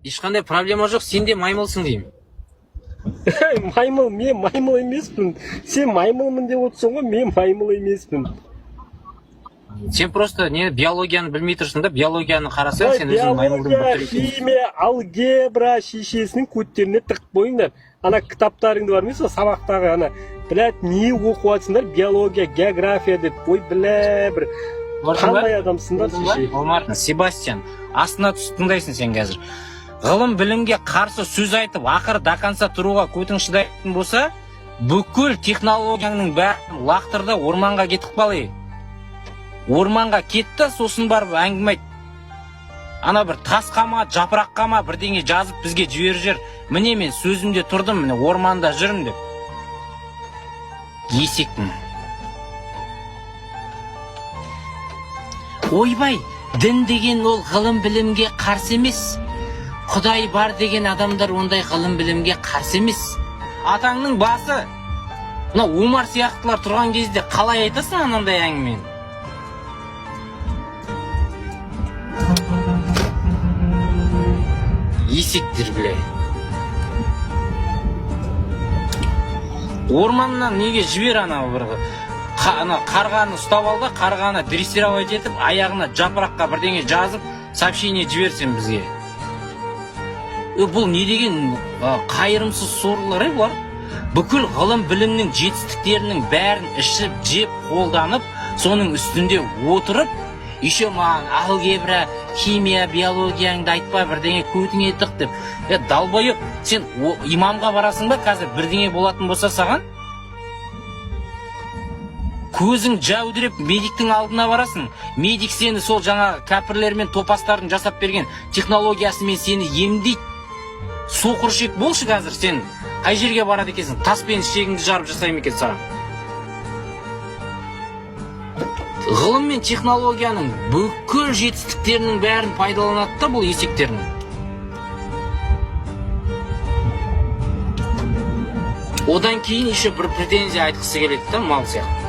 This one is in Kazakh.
ешқандай проблема жоқ, сен де маймылсың деймін. Маймыл, мен маймыл емеспін. Сен маймылмын деп отырсың ғой, мен маймыл емеспін. Сен просто не биологияны білмей тұрсың да, биологияны қарасаң, сен өзің маймылдың Биология, бір түрі екенсің. химия, алгебра шешесінің көттеріне тығып қойыңдар. Ана кітаптарыңды бар емес, сабақтағы ана, блядь, не оқып жатсыңдар? Биология, география деп, ой, бля, бір қандай адамсыңдар шеше. Омар, Себастьян, астына түсіп тыңдайсың сен қазір. Ғылым білімге қарсы сөз айтып, ақыры до конца тұруға көтің шыдайтын болса, бүкіл технологияның бәрін лақтырды, орманға кетіп қалай. Орманға кетті, сосын барып әңгіме айт. Ана бір тасқа ма, жапыраққа ма бірдеңе жазып бізге жіберіп жүр. Міне мен сөзімде тұрдым, міне орманда жүрмін деп. Есектің. Ойбай, дін деген ол ғылым білімге қарсы емес. Құдай бар деген адамдар ондай ғылым білімге қарсы емес. Атаңның басы. Мына Омар сияқтылар тұрған кезде қалай айтасың анандай әңгімені? Есектер біле. Орманнан неге жібер анау бір қарғаны ұстап алды, қарғаны дрессировать етіп, аяғына жапыраққа бірдеңе жазып, сообщение жіберсен бізге. Бұл не деген қайырымсыз сорлар бұлар? Бүкіл ғылым білімнің жетістіктерінің бәрін ішіп, жеп, қолданып, соның үстінде отырып, еще маған алгебра, химия, биологияңды айтпа, бірдеңе көтіңе тық деп. Далбайып, сен имамға барасың ба, қазір бірдеңе болатын болса саған? Көзің жәудіреп медиктің алдына барасың. Медик сені сол жаңа кәпірлер мен топастардың жасап берген технологиясымен сені емдейді. Соқыршек болшы қазір сен қай жерге барады екенсің? Таспен ішегіңді жарып жасаймын екен саған. Ғылым мен технологияның бүкіл жетістіктерінің бәрін пайдаланады да бұл есектердің. Одан кейін еще бір претензия айтқысы келеді да мал сияқты.